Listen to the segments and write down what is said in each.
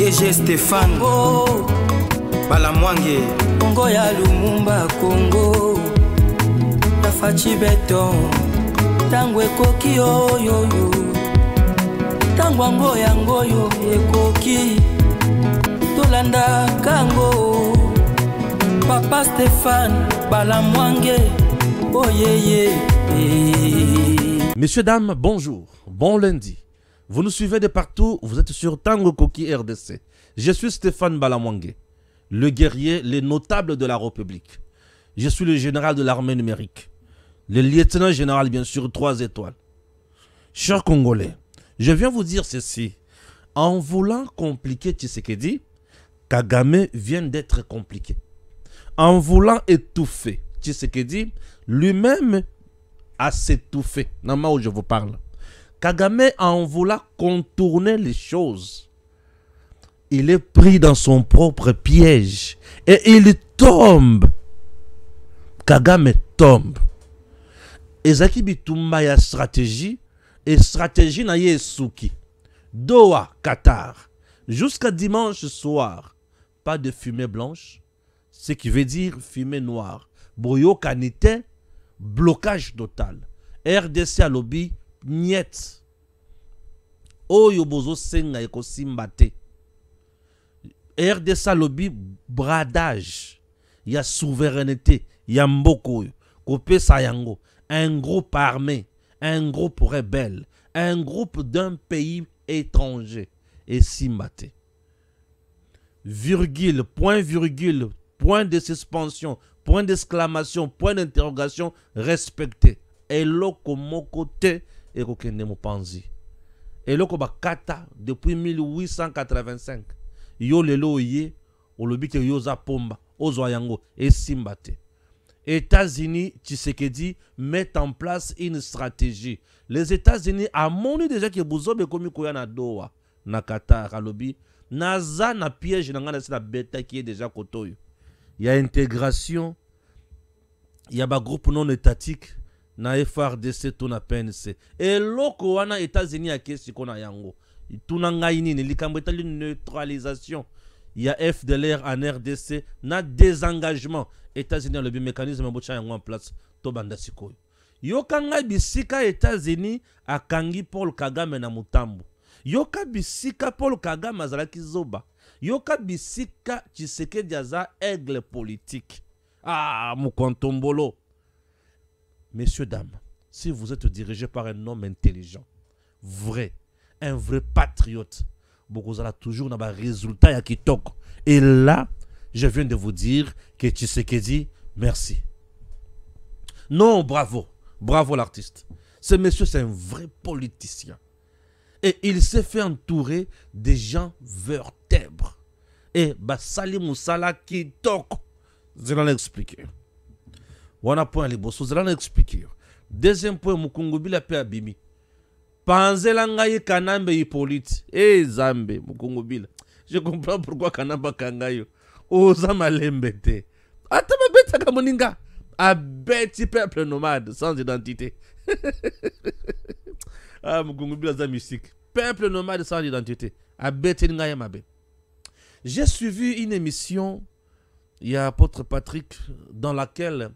DG Stéphane Balamwange Congo ya Lumumba Congo Tafachi Beton Tangwe koki oyoyo Tangwango yangoyo ekoki Tolanda kango Papa Stéphane Balamwange Oh yeah. Messieurs, dames, bonjour, bon lundi. Vous nous suivez de partout, vous êtes sur Tango Koki RDC. Je suis Stéphane Balamwange, le guerrier, le notable de la République. Je suis le général de l'armée numérique, le lieutenant général, bien sûr, 3 étoiles. Chers Congolais, je viens vous dire ceci. En voulant compliquer Tshisekedi, Kagame vient d'être compliqué. En voulant étouffer Tshisekedi, lui-même a s'étouffé. Non, où je vous parle. Kagame, en voulant contourner les choses, il est pris dans son propre piège et il tombe. Kagame tombe. Ezaki Bitumba ya stratégie et stratégie na yesuki. Doha, Qatar. Jusqu'à dimanche soir, pas de fumée blanche, ce qui veut dire fumée noire. Boyo Kanite, blocage total. RDC à lobby, niet. Oyo bozo senga eko simbate. RDC à lobby, bradage. Il y a souveraineté. Il y a mboko. Kopé sayango. Un groupe armé. Un groupe rebelle. Un groupe d'un pays étranger. Et simbate. Virgule, point de suspension, point d'exclamation, point d'interrogation, respecté. Eloko mokote et kokende mopanzi. Eloko bakata depuis 1885. Yo lelo ye, olobike yoza pomba, ozoyango, et simbate. États-Unis, Tshisekedi met en place une stratégie. Les États-Unis a moni déjà que bozobe komi koya na Doha, na Qatar, alobi, naza na piège na ngana la bêta qui est déjà kotoyo. Il y a intégration, il y a un groupe non étatique, na FRDC, tout na PNC. Et loko wana États-Unis a kesi kona yango. Tout na ngaini ne likambeta neutralisation. Il y a FDLR en RDC, na désengagement. États-Unis a le mécanisme bocha yango en place. To banda sikoyo. Yokanga bisika États-Unis a kangi Paul Kagame na mutambo. Yoka bisika Paul Kagame azalaki zoba. Yoka bisika Tshisekedi aza aigle politique. Ah, Mukontombolo. Messieurs, dames, si vous êtes dirigé par un homme intelligent, vrai, un vrai patriote, vous allez toujours dans le résultat ya kitoko. Et là, je viens de vous dire que Tshisekedi, merci. Non, bravo. Bravo l'artiste. Ce monsieur, c'est un vrai politicien. Et il s'est fait entourer des gens vertèbres. Et Basali Moussala qui toque. Je vais l'expliquer. Wana point les bossos, je vais l'expliquer. Deuxième point, Mukungubila pe abimi. Panzela ngaye kanambe Hippolyte. Eh Zambe, Mukungubila. Je comprends pourquoi kanamba kangayo. Oza malembete. Atama beta kamoninga. A beti peuple nomade, sans identité. Ah, Mukungubila za musique. Peuple nomade sans identité. A beti ngaye mabe. J'ai suivi une émission, il y a Apôtre Patrick, dans laquelle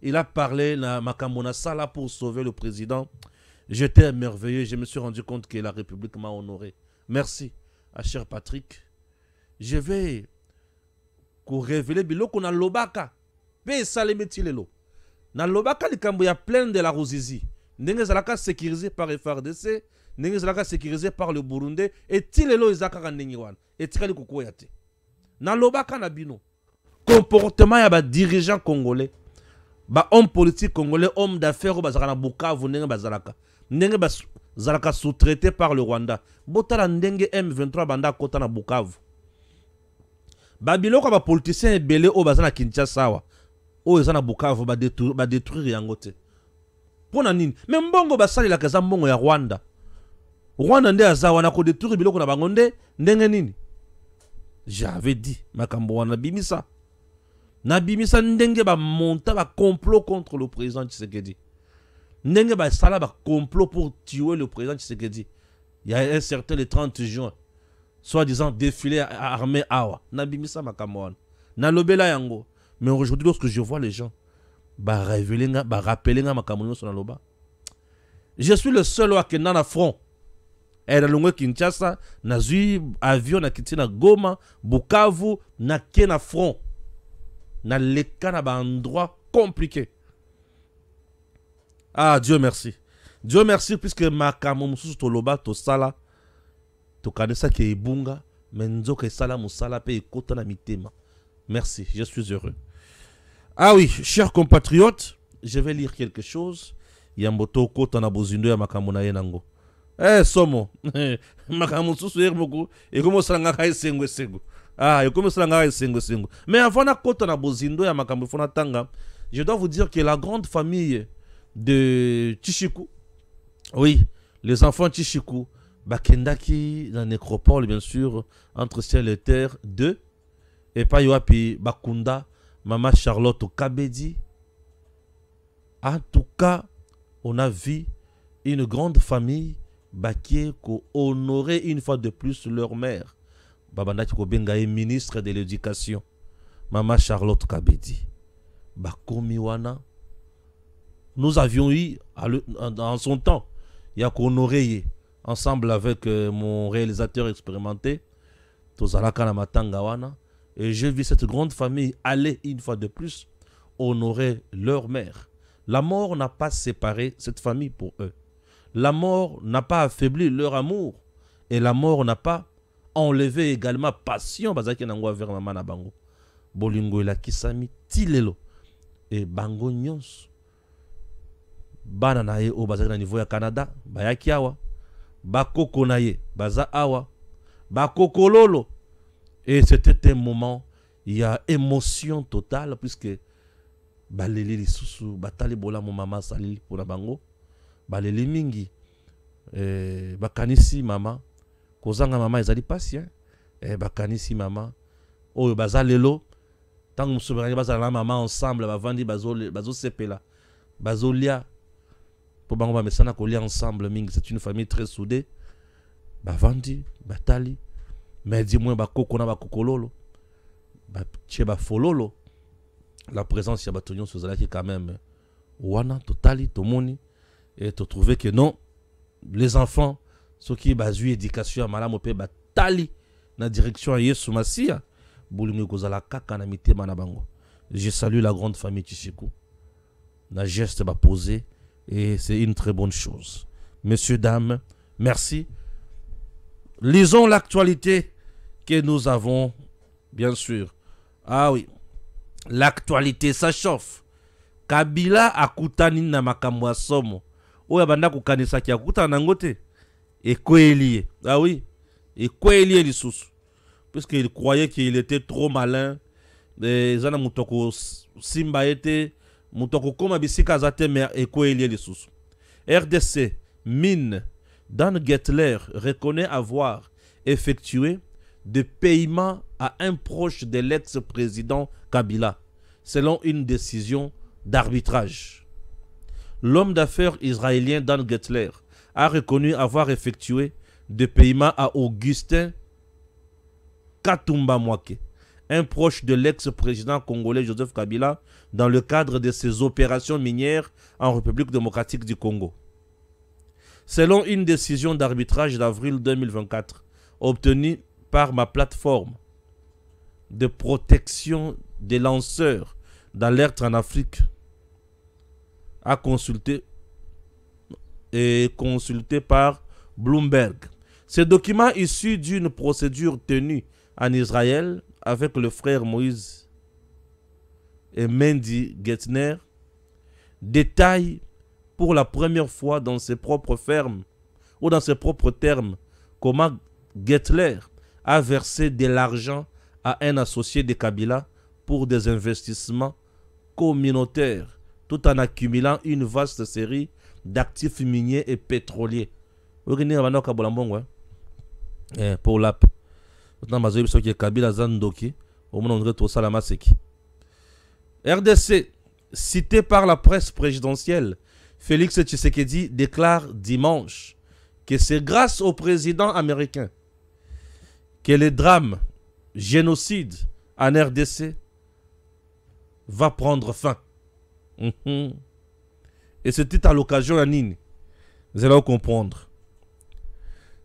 il a parlé de Makamona Sala pour sauver le président. J'étais merveilleux, je me suis rendu compte que la République m'a honoré. Merci à cher Patrick. Je vais vous révéler biloko na lobaka. Pe salemetilelo. Na lobaka likambo ya plein de la Ruzizi. Ndenge zalaka sécurisé par FRDC, ndenge zalaka sécurisé par le Burundi et tilelo izaka ndenge wana. Et tikali kokoya te. Na lobaka na bino. Comportement ya ba dirigeant congolais. Ba homme politique congolais, homme d'affaires bazaka na Bukavu ndenge bazalaka. Ndenge bazalaka sous-traité par le Rwanda. Botala ndenge M23 banda kota na Bukavu. Ba biloko ba politicien ebele o bazana Kinshasa wa. O ezana Bukavu ba détruire yango te. Pona nini? Mais mbongo basali la kaza mbongo ya Rwanda. Rwanda nde azawa na ko détruire biloko na bango ndenge nini? J'avais dit makambo wana bimisa. Na bimisa ndenge ba monta ba complot contre le président Tshisekedi. Ndenge ba sala ba complot pour tuer le président Tshisekedi. Il y a un certain le 30 juin. soi-disant défilé armé awa. Nabimisa makamwan. Na lobela yango. Mais aujourd'hui, lorsque je vois les gens, rappeler makamon sur loba. Je suis le seul à qui na front. Et dans le Kinshasa, na zui avion na kiti na Goma, Bukavu, na ké na front. Na leka na ba endroit compliqué. Ah, Dieu merci. Dieu merci puisque makamon mususu to loba to sala to kanesa ke ibunga menzo ke sala musala pe ikota na mitema. Merci, je suis heureux. Ah oui, chers compatriotes, je vais lire quelque chose. Yamboto kota na bozindo ya makamon na yenango. Somo. Makamon susu yer beaucoup et comment ça ngaka esengo esengo. Ah, et comment ça ngaka esengo esengo. Mais avant na kota na bozindo ya makamon fona tanga, je dois vous dire que la grande famille de Tshichikou, oui, les enfants Tshichikou, Bakendaki, la nécropole, bien sûr, entre ciel et terre, 2, et pas Yoapi, Bakunda, Maman Charlotte Kabedi. En tout cas, on a vu une grande famille qui honorait une fois de plus leur mère. Babandaki Kobengaye, ministre de l'éducation, Maman Charlotte Kabedi. Bakomiwana. Nous avions eu, en son temps, Yakonoreye, ensemble avec mon réalisateur expérimenté, Tozalaka Namatangawana, et j'ai vu cette grande famille aller une fois de plus honorer leur mère. La mort n'a pas séparé cette famille pour eux. La mort n'a pas affaibli leur amour. Et la mort n'a pas enlevé également passion. Bazaki nangwa vers maman na bango. Bolingo la kisami tilelo. Et bango nyons. Bana na ye o bazaki na niveau ya Canada. Bayaki awa. Bakoko na ye. Baza awa. Bakoko lolo. Et c'était un moment, il y a émotion totale puisque baleli lisusu batali bola mon maman sali pour la bango baleli mingi bakanisi mama kozanga mama ezali patient bakanisi mama oyo bazalelo tango musobera bazala mama ensemble bavandi bazo sepela bazolia pour bango ba mesana kolia ensemble mingi. C'est une famille très soudée. Bavandi batali mais dis-moi bakoko na bakokololo ba tcheba fololo. La présence de Yabatonio Sozalaki quand même wana totali tomoni et te trouver que non, les enfants ceux qui basu éducation à malamu pe batali na direction à Yesu Masia bolingo kozala kaka na mitema na bango. Je salue la grande famille Tshichikou. Na geste ba posé et c'est une très bonne chose. Messieurs, dames, merci. Lisons l'actualité que nous avons, bien sûr. Ah oui. L'actualité, ça chauffe. Kabila akutani na makambo ya somo. Oya banda kukanisa ki akuta na ngote. Et Koelie. Ah oui. Et Koelie lisusu. Puisqu'il croyait qu'il était trop malin. Zana mutoko simba ete. Mutoko koma bisika zate mer et Koelie lisusu. RDC, mine. Dan Gettler reconnaît avoir effectué de paiements à un proche de l'ex-président Kabila, selon une décision d'arbitrage. L'homme d'affaires israélien Dan Gettler a reconnu avoir effectué des paiements à Augustin Katumba Mwake, un proche de l'ex-président congolais Joseph Kabila, dans le cadre de ses opérations minières en République démocratique du Congo. Selon une décision d'arbitrage d'avril 2024, obtenue par ma plateforme de protection des lanceurs d'alerte en Afrique, à consulter par Bloomberg. Ce document issu d'une procédure tenue en Israël avec le frère Moïse et Mendy Gettner détaille pour la première fois dans ses propres termes ou dans ses propres termes comment Gettler a versé de l'argent à un associé de Kabila pour des investissements communautaires, tout en accumulant une vaste série d'actifs miniers et pétroliers. Pour l'app. RDC, cité par la presse présidentielle, Félix Tshisekedi déclare dimanche que c'est grâce au président américain que le drame génocide en RDC va prendre fin. Et c'était à l'occasion à Nini. Vous allez comprendre.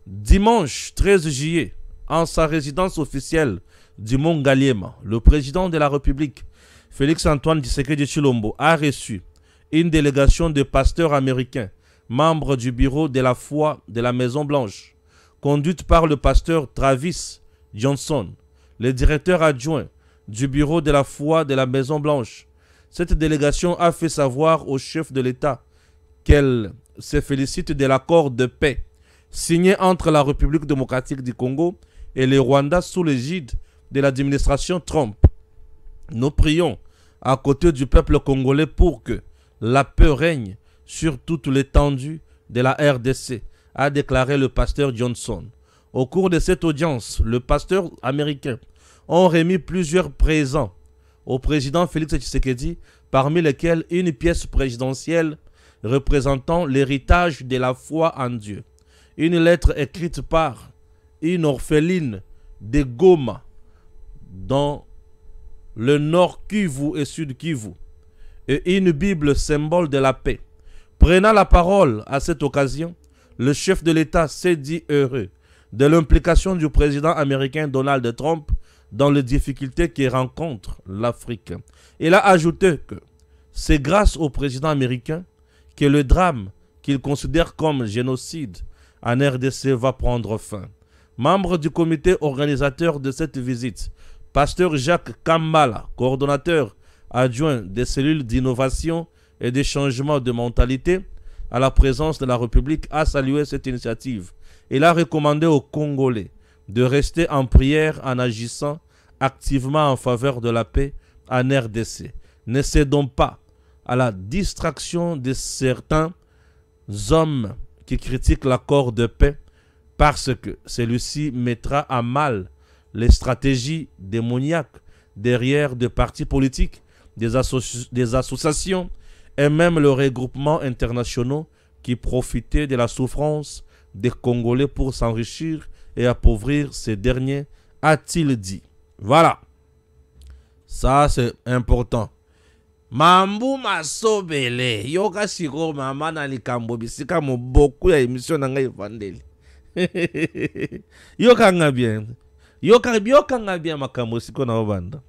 Dimanche 13 juillet, en sa résidence officielle du Mont Ngaliema, le président de la République, Félix-Antoine Tshisekedi Tshilombo, a reçu une délégation de pasteurs américains, membres du bureau de la foi de la Maison-Blanche, conduite par le pasteur Travis Johnson, le directeur adjoint du bureau de la foi de la Maison-Blanche. Cette délégation a fait savoir au chef de l'État qu'elle se félicite de l'accord de paix signé entre la République démocratique du Congo et le Rwanda sous l'égide de l'administration Trump. Nous prions à côté du peuple congolais pour que la paix règne sur toute l'étendue de la RDC, a déclaré le pasteur Johnson. Au cours de cette audience, le pasteur américain a remis plusieurs présents au président Félix Tshisekedi, parmi lesquels une pièce présidentielle représentant l'héritage de la foi en Dieu, une lettre écrite par une orpheline de Goma dans le nord Kivu et sud Kivu, et une Bible symbole de la paix. Prenant la parole à cette occasion, le chef de l'État s'est dit heureux de l'implication du président américain Donald Trump dans les difficultés que rencontre l'Afrique. Il a ajouté que c'est grâce au président américain que le drame qu'il considère comme génocide en RDC va prendre fin. Membre du comité organisateur de cette visite, pasteur Jacques Kambala, coordonnateur adjoint des cellules d'innovation et de changement de mentalité à la présence de la République, a salué cette initiative. Il a recommandé aux Congolais de rester en prière en agissant activement en faveur de la paix en RDC. Ne cédons pas à la distraction de certains hommes qui critiquent l'accord de paix parce que celui-ci mettra à mal les stratégies démoniaques derrière des partis politiques, des associations et même le regroupement internationaux qui profitaient de la souffrance des Congolais pour s'enrichir et appauvrir ces derniers, a-t-il dit. Voilà. Ça, c'est important. Mambu masobele. Yoka siko mama na likambo bisika mo beaucoup ya émission na ngai vandeli. Yoka nga bien. Yoka nga bien makambo siko na banda.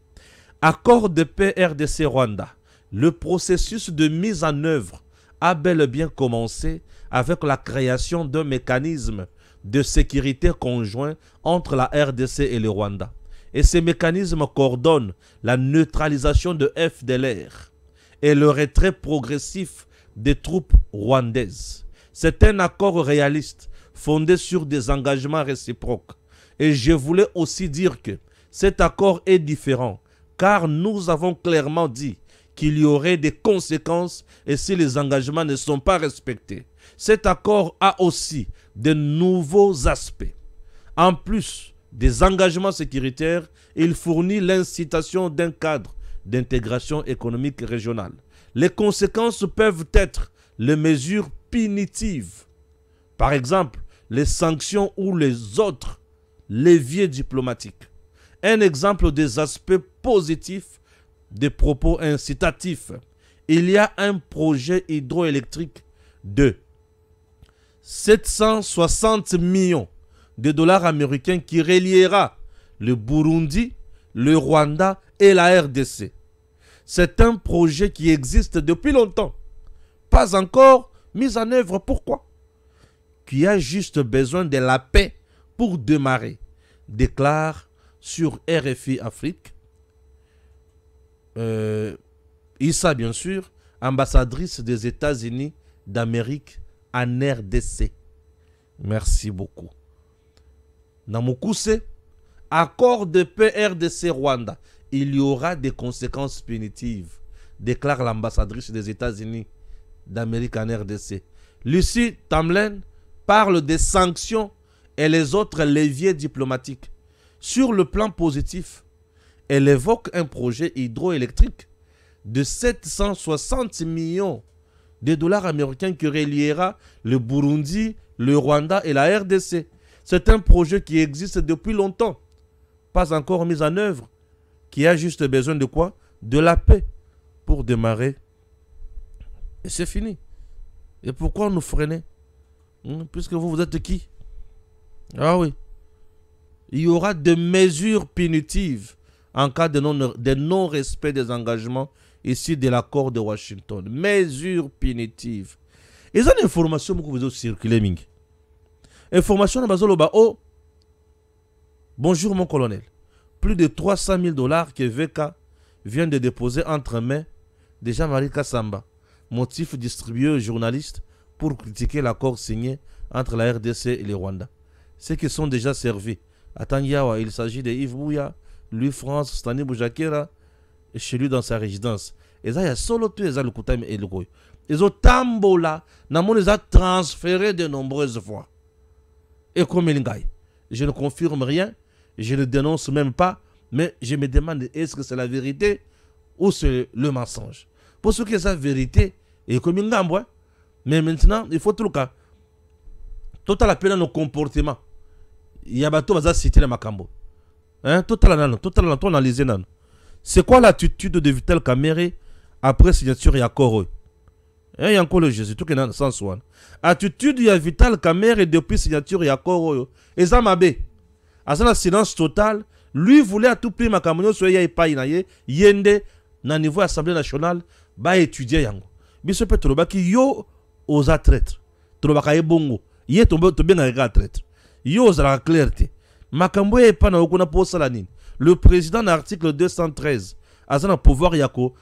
Accord de paix RDC Rwanda. Le processus de mise en œuvre a bel et bien commencé avec la création d'un mécanisme de sécurité conjoint entre la RDC et le Rwanda. Et ces mécanismes coordonnent la neutralisation de FDLR et le retrait progressif des troupes rwandaises. C'est un accord réaliste fondé sur des engagements réciproques. Et je voulais aussi dire que cet accord est différent car nous avons clairement dit qu'il y aurait des conséquences et si les engagements ne sont pas respectés. Cet accord a aussi de nouveaux aspects. En plus des engagements sécuritaires, il fournit l'incitation d'un cadre d'intégration économique régionale. Les conséquences peuvent être les mesures punitives, par exemple les sanctions ou les autres leviers diplomatiques. Un exemple des aspects positifs des propos incitatifs. Il y a un projet hydroélectrique de 760 millions de dollars américains qui reliera le Burundi, le Rwanda et la RDC. C'est un projet qui existe depuis longtemps, pas encore mis en œuvre. Pourquoi? Qui a juste besoin de la paix pour démarrer, déclare sur RFI Afrique Issa, bien sûr, ambassadrice des États-Unis d'Amérique en RDC. Merci beaucoup. Namukuse, accord de paix RDC-Rwanda. Il y aura des conséquences punitives, déclare l'ambassadrice des États-Unis d'Amérique en RDC. Lucie Tamlen parle des sanctions et les autres leviers diplomatiques. Sur le plan positif, elle évoque un projet hydroélectrique de 760 millions de dollars américains qui reliera le Burundi, le Rwanda et la RDC. C'est un projet qui existe depuis longtemps, pas encore mis en œuvre, qui a juste besoin de quoi? De la paix pour démarrer. Et c'est fini. Et pourquoi nous freiner? Puisque vous êtes qui? Ah oui. Il y aura des mesures punitives en cas de non-respect des engagements ici de l'accord de Washington. Mesures punitives. Et ça, l'information que vous avez circulé. Information oh, bonjour mon colonel. Plus de 300 000 $ que VK vient de déposer entre mains de Jean-Marie Kassamba, motif distribué aux journalistes pour critiquer l'accord signé entre la RDC et le Rwanda. Ceux qui sont déjà servis. À Tangiawa, il s'agit de Yves Bouya, Louis France, Stani Boujakera, chez lui dans sa résidence. Et ça, il y a solo tout les Alukutaim et le Goy. Ils ont tambola, Namon les a transférés de nombreuses fois. Et comme il gagne, je ne confirme rien, je ne dénonce même pas, mais je me demande est-ce que c'est la vérité ou c'est le mensonge. Pour ce qui est la vérité, et comme il gagne, mais maintenant, il faut tout le cas. Total appel à nos comportements. Il y a bateau qui va citer les macambo. Total analysé. C'est quoi l'attitude de Vital Kamerhe après signature et accord? Il y a encore le Jésus, tout qui est dans le sens où. Attitude, il y a Vital Kamerhe depuis signature et accord. Et ça m'a bé. À ce silence total, lui voulait à tout prix ma camion soit yende na niveau Assemblée nationale ba étudier yango. Biso peut troba ki yo aux traître. Troba ka bongo. Yé tombe to bien na traître. Yo aux la clarté. Makambo e pa na okuna po salanine. Le président de l'article 213 a un pouvoir yako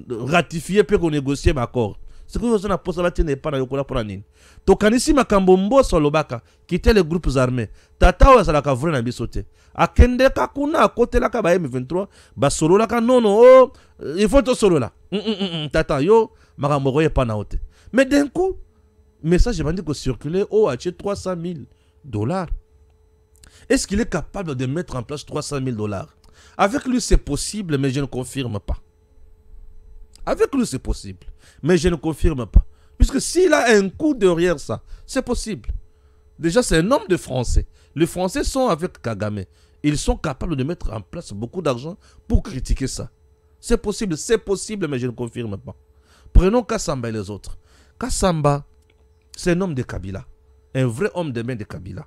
ratifier pour négocier l'accord. Ce que vous avez posé n'est pas dans le plan. Donc, quand ici, Makambo Mboso Lobaka, quitter les groupes armés, Tata ou Salaka vrai na bisote. A Kende Kakuna, à côté la Kaba M23, Basolo la non, oh, il faut tout solo là. Tata, yo, Makambo est pas na haute. Mais d'un coup, message m'a dit que circuler, oh, acheter 300 000 $. Est-ce qu'il est capable de mettre en place 300 000 $? Avec lui, c'est possible, mais je ne confirme pas. Avec lui, c'est possible, mais je ne confirme pas. Puisque s'il a un coup derrière ça, c'est possible. Déjà, c'est un homme de Français. Les Français sont avec Kagame. Ils sont capables de mettre en place beaucoup d'argent pour critiquer ça. C'est possible, mais je ne confirme pas. Prenons Kassamba et les autres. Kassamba, c'est un homme de Kabila. Un vrai homme de main de Kabila.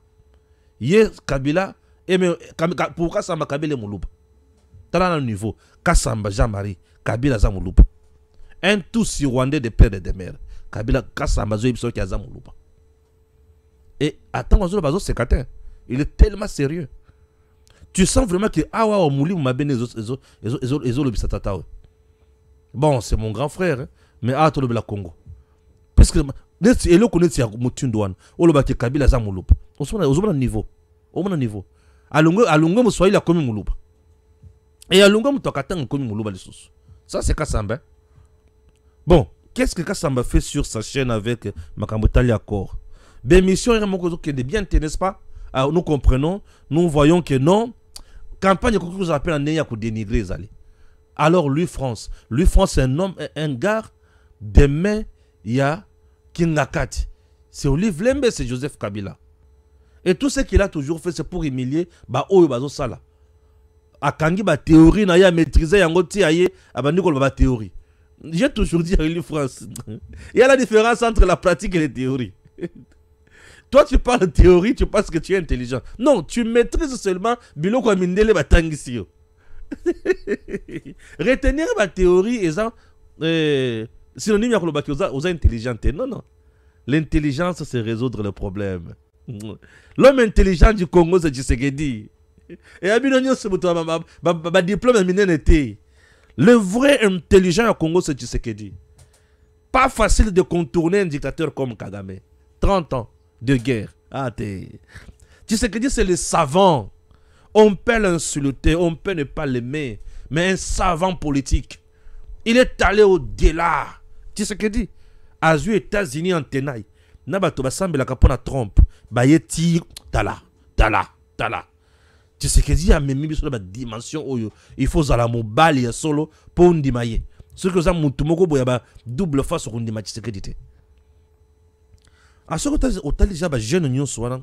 Hier, Kabila, pour Kassamba, Kabila est Moulouba. Dans le niveau, Kassamba, Jean-Marie, Kabila, Zamoulouba. Un tout sur Rwandais de père et de mère. Kabila, Kassamba, Zoïbso, qui a Zamoulouba. Et attends, c'est Katin. Il est tellement sérieux. Tu sens vraiment que Awa Mouli m'a béni les autres. Bon, c'est mon grand frère, hein, mais à tout le Congo. Parce que et le connaît si Moutundouane, ou le Baki Kabila Zamoulouba. On se met au niveau. Au même niveau. Alungo me soit la commune Moulouba. Et Alungo me tokatan commune Moulouba les sous. Ça c'est Kassamba. Bon, qu'est-ce que Kassamba fait sur sa chaîne avec Makambotali Accord? Ben mission est bien, n'est-ce pas? Alors, nous comprenons, nous voyons que non. Campagne que vous appelez en ayant dénigrer les alliés. Alors lui France c'est un homme, un gars demain il y a Kingakati. C'est Olive Lembe, c'est Joseph Kabila. Et tout ce qu'il a toujours fait c'est pour humilier bah oyo bazo sala. Akangi ba théorie na ya maîtriser yango ti aye abandi ko ba théorie. J'ai toujours dit à Olive France. Il y a la différence entre la pratique et les théories. Toi, tu parles de théorie, tu penses que tu es intelligent. Non, tu maîtrises seulement Biloko Mindele Batangisio. Retenir la théorie est synonyme aux intelligents. Non, non. L'intelligence, c'est résoudre le problème. L'homme intelligent du Congo, c'est Tshisekedi. Et Abinonio, c'est mon diplôme de le vrai intelligent au Congo, c'est Tshisekedi. Pas facile de contourner un dictateur comme Kagame. 30 ans de guerre. Tshisekedi, c'est le savant. On peut l'insulter, on peut ne pas l'aimer, mais un savant politique. Il est allé au-delà. Tshisekedi, à les États-Unis en tenaille. Nabato basambe la capona Trump. Bayeti, tala. Tshisekedi a même mis sur la dimension où il faut aller mobile solo pour ndimaye. Ce que ça mutumoko boyaba double face sur ndima Tshisekedi. À ce que tu as déjà jeune union soit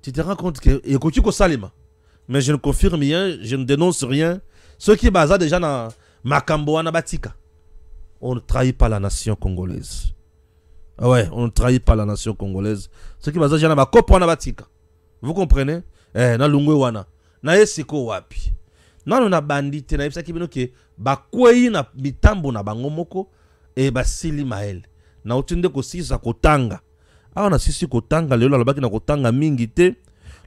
tu te rends compte que Ekokiko Salima. Mais je ne confirme rien, je ne dénonce rien. Ceux qui basent déjà dans Makambo Anabatika. On ne trahit pas la nation congolaise. Ah ouais, on ne trahit pas la nation congolaise. Ceux qui basent déjà dans Makopo Anabatika. Vous comprenez? Na lungwe wana. Na esiko wapi. Non, on a bandité. Na yebisa kibino ke bakwei na mitambo na bangomoko e basili mael. Na utinde ko sisa kotanga. Ah on a sisi kotanga lelo alobaki na kotanga mingi te.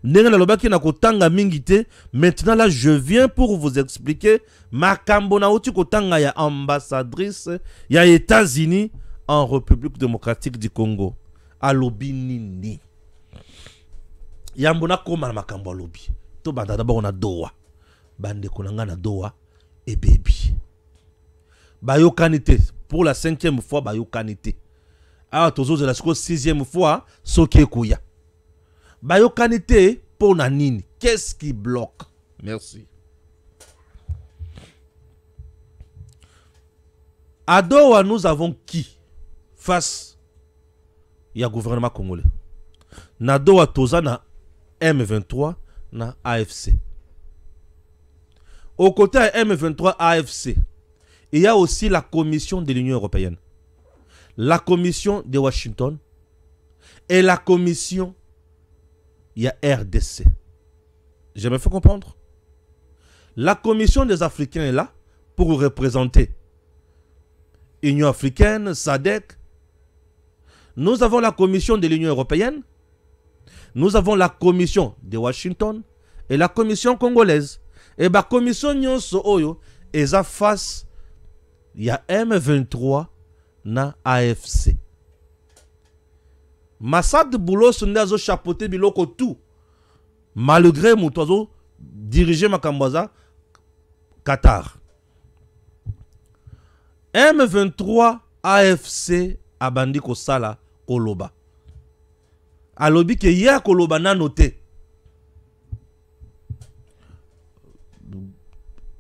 Ndenge na lobaki na kotanga mingi te. Maintenant là je viens pour vous expliquer makambo na uti kotanga ya ambassadrice ya États-Unis en République démocratique du Congo. Alobi nini. Yambona koma na makambo alobi. To banda d'abord on a doa. Bande konanga na doa et baby. Bayokanité pour la 5e fois bayokanité. Ah tozo de la 6e fois soke kuya. Bayokanité pour nanini. Qu'est-ce qui bloque? Merci. À Doha, nous avons qui face au gouvernement congolais? Na Doha toza na M23 na AFC. Au côté de M23 AFC, il y a aussi la commission de l'Union européenne, la commission de Washington et la commission, il y a RDC. Je me fais comprendre? La commission des Africains est là pour représenter Union africaine, SADC. Nous avons la commission de l'Union européenne. Nous avons la commission de Washington et la commission congolaise. Et la commission nyonso oyo eza face il y a M23 na AFC. Massad Boulos ndazo chapeauté biloko tout. Malgré mutozo diriger makambaza Qatar. M23 AFC abandi ko sala koloba. Alobi ke ya koloba na noté.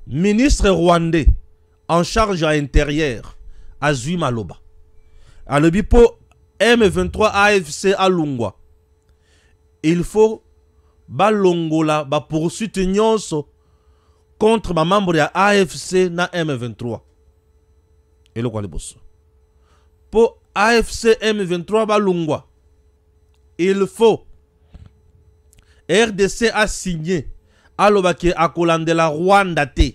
Ministre rwandais en charge à l'intérieur, Azui Maloba. Alobi po M23 AFC Alungwa. Il faut balongola ba poursuite nyonso contre ma membre ya AFC na M23. Et le quoi les boss. Pour AFC M23 balungwa. Il faut RDC a signé alobaki akolandela Rwanda te.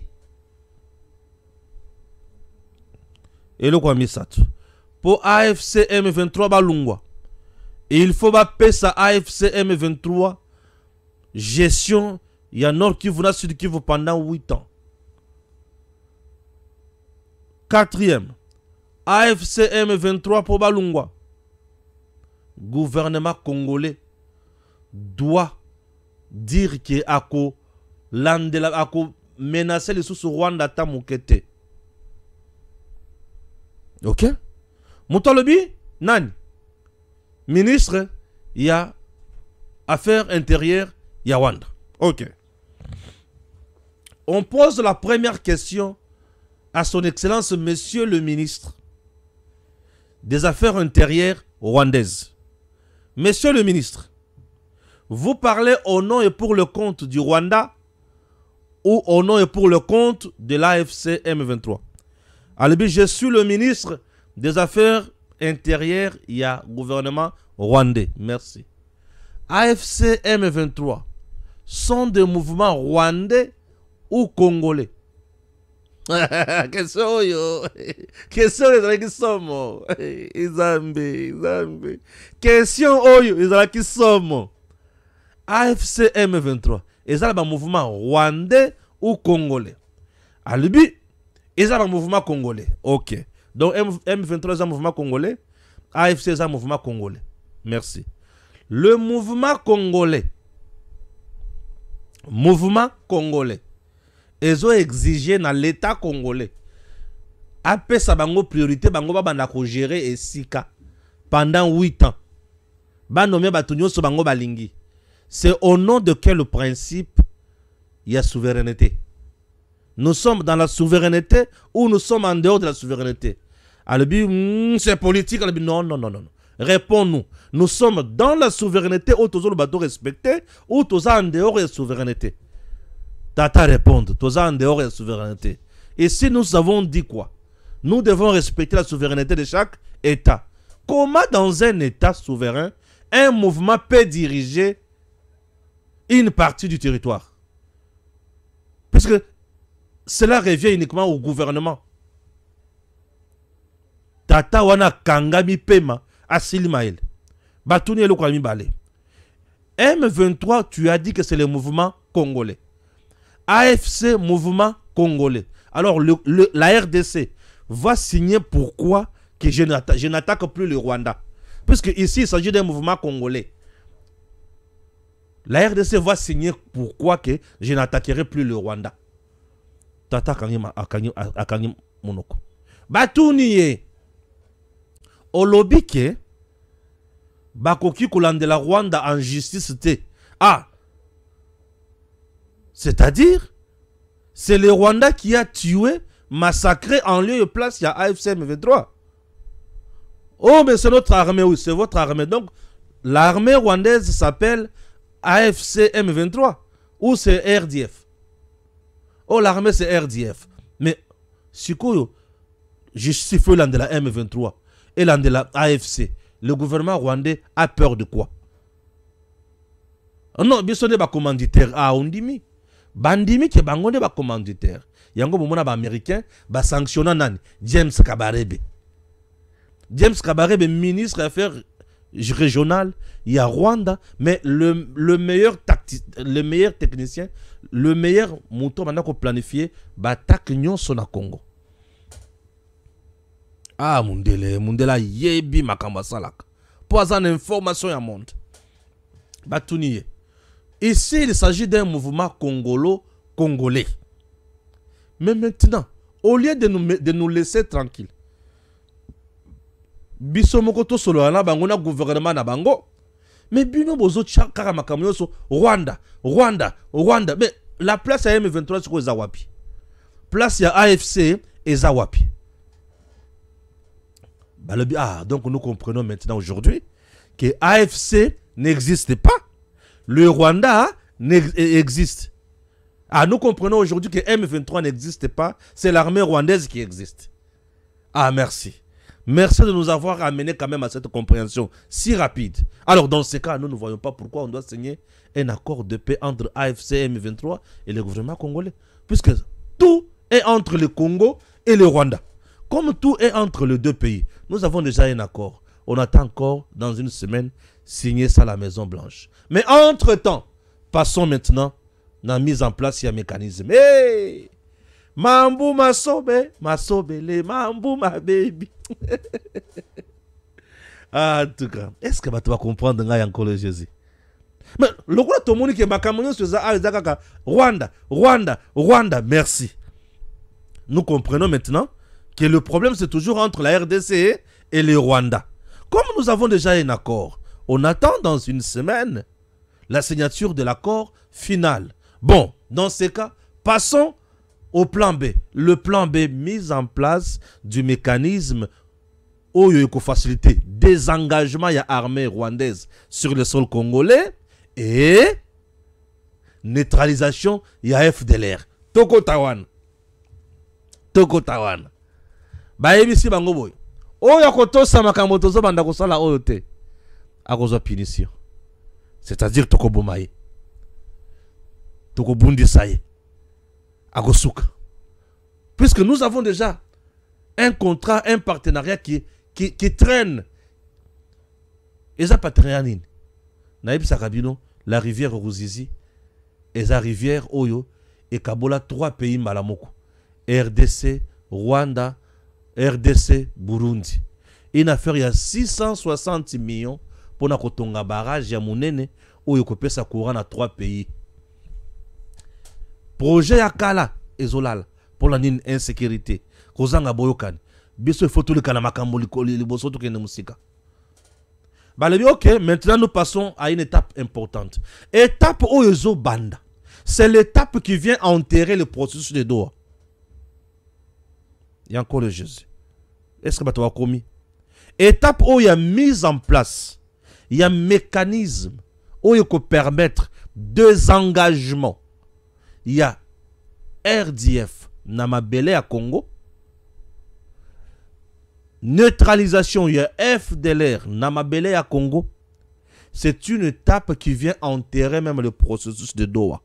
Et le quoi misat. Pour AFC M23 balungwa. Il faut ba pesa AFC M23 gestion ya Nord Kivu na Sud Kivu pendant 8 ans. Quatrième, AFC M23 pour balungwa. Gouvernement congolais doit dire que ako landela ako menacer les sous Rwanda ta mukete. OK? Moutolobi nani? Ministre y a affaires intérieures y a Rwanda. OK. On pose la première question à son excellence monsieur le ministre des affaires intérieures rwandaises. Monsieur le ministre, vous parlez au nom et pour le compte du Rwanda ou au nom et pour le compte de l'AFC M23? Alors, je suis le ministre des Affaires intérieures, il y a gouvernement rwandais. Merci. AFC M23 sont des mouvements rwandais ou congolais? Question yo. Question les somo. Izambe. Question oyo ezalaki somo. AFC M23 ezala mouvement rwandais ou congolais? Alibi ezala mouvement congolais. OK. Donc M23 est un mouvement congolais, AFC est un mouvement congolais. Merci. Le mouvement congolais. Ils ont exigé dans l'État congolais. Après ça, bango priorité, bango ba banda ko gérer et sika pendant 8 ans. Ba nommé batunyo so bango balingi. C'est au nom de quel principe il y a souveraineté? Nous sommes dans la souveraineté ou nous sommes en dehors de la souveraineté? Alors, c'est politique. Non. Réponds-nous. Nous sommes dans la souveraineté où tous les bateaux respectés ou tous en dehors de la souveraineté. Tata répondre, tous en dehors de la souveraineté. Et si nous avons dit quoi? Nous devons respecter la souveraineté de chaque État. Comment dans un État souverain, un mouvement peut diriger une partie du territoire? Puisque cela revient uniquement au gouvernement. Tata wana kangami pema asilimael. Batuni elo kwa mibale. M23, tu as dit que c'est le mouvement congolais. AFC, mouvement congolais. Alors la RDC va signer pourquoi que je n'attaque plus le Rwanda. Puisque ici il s'agit d'un mouvement congolais. La RDC va signer pourquoi que je n'attaquerai plus le Rwanda. Tata akangi monoko. Batuni olobi ke bakoki kolandela Rwanda en justice te. Ah, c'est-à-dire c'est le Rwanda qui a tué, massacré en lieu et place, il y a AFC M23. Oh, mais c'est notre armée, oui, c'est votre armée. Donc, l'armée rwandaise s'appelle AFC M23 ou c'est RDF. Oh, l'armée c'est RDF. Mais, Sikoyo, je suis l'un de la M23 et l'un de la AFC. Le gouvernement rwandais a peur de quoi? Non, bien sûr, pas commanditaire. Ah, on dit mi. Bandimi ke bangonde ba commanditaire. Yango bomona ba américain ba sanctionna nani James Kabarebe. James Kabarebe, ministre des Affaires régionales, il y a Rwanda, mais le meilleur technicien, le meilleur mouton maintenant qu'on planifie, ba tak nyonso na Congo. Ah mundela yebi makamba salaka. Pour avoir information ya monde. Batuniye. Ici, il s'agit d'un mouvement congolais. Mais maintenant, au lieu de nous laisser tranquilles, Bisomokoto solo na bango na gouvernement na bango, mais bino bozo chakara makamyo so Rwanda. Mais la place à M23 c'est quoi Zawapi? Place à AFC et Zawapi. Ah, donc nous comprenons maintenant aujourd'hui que AFC n'existe pas. Le Rwanda existe. Ah, nous comprenons aujourd'hui que M23 n'existe pas. C'est l'armée rwandaise qui existe. Ah, merci. Merci de nous avoir amené quand même à cette compréhension si rapide. Alors, dans ce cas, nous ne voyons pas pourquoi on doit signer un accord de paix entre AFC et M23 et le gouvernement congolais. Puisque tout est entre le Congo et le Rwanda. Comme tout est entre les deux pays, nous avons déjà un accord. On attend encore, dans une semaine, signer ça à la Maison Blanche. Mais entre-temps, passons maintenant à la mise en place de mécanisme. Hey! Mambu masobe, masobele, mambu ma baby. Ah, en tout cas, est-ce que tu vas comprendre encore le Jésus? Mais le gros tout le monde qui est macamonio sur ça, Rwanda, merci. Nous comprenons maintenant que le problème c'est toujours entre la RDC et le Rwanda. Comme nous avons déjà un accord, on attend dans une semaine la signature de l'accord final. Bon, dans ces cas, passons au plan B. Le plan B, mise en place du mécanisme où il faut faciliter désengagement de l'armée rwandaise sur le sol congolais et neutralisation de la FDLR. Toko Tawan. Baebisi bango boy. Oyo kotosa makambo tozo banda kosala oyo te. Akozwa punition. C'est-à-dire toko bomaye. Toko bundisa ye. Agosuka. Puisque nous avons déjà un contrat, un partenariat qui traîne. Et ça partenariat nini. Naïb Sakabino, la rivière Ruzizi, et la rivière Oyo, et Kabola, 3 pays malamoko. RDC, Rwanda, RDC, Burundi. Une affaire, il y a 660 millions pour nakotonga barrage ya munene où il y a courant à 3 pays. Projet Yakala ezolala pour la insécurité. Kozanga boyokan. Biso il faut tout le kanamakambo li boso to kende musika. Ok, maintenant nous passons à une étape importante. Étape Oyozo Banda. C'est l'étape qui vient enterrer le processus de Doha. Il y a encore le Jésus. Est-ce que tu as commis? étape où il y a mise en place, il y a un mécanisme où il peut permettre deux engagements. Il y a RDF Namabele à Congo, neutralisation, il y a FDLR Namabele à Congo. C'est une étape qui vient enterrer même le processus de Doha.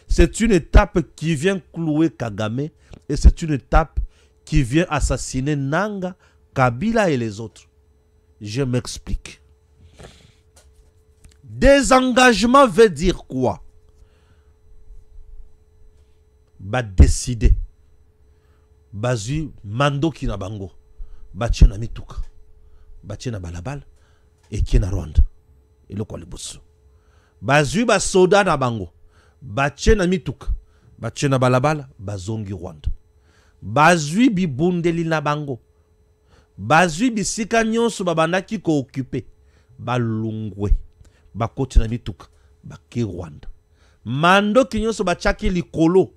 C'est une étape qui vient clouer Kagame et c'est une étape qui vient assassiner Nanga, Kabila et les autres. Je m'explique. Désengagement veut dire quoi? Ba décider. Bazu mando ki na bango. Ba tchena mituka. Ba tchena balabal et ki na Rwanda. Et le quoi le bosso. Bazu ba soda na bango. Ba tchena mituka. Ba tchena balabal ba zongi Rwanda. Bazui bi bundeli na bango. Bazui bi sika nyonso babandaki ko occupé. Ba lungwe. Ba koti na mituka. Ba ki Rwanda. Mando ki nyonso ba chaki likolo.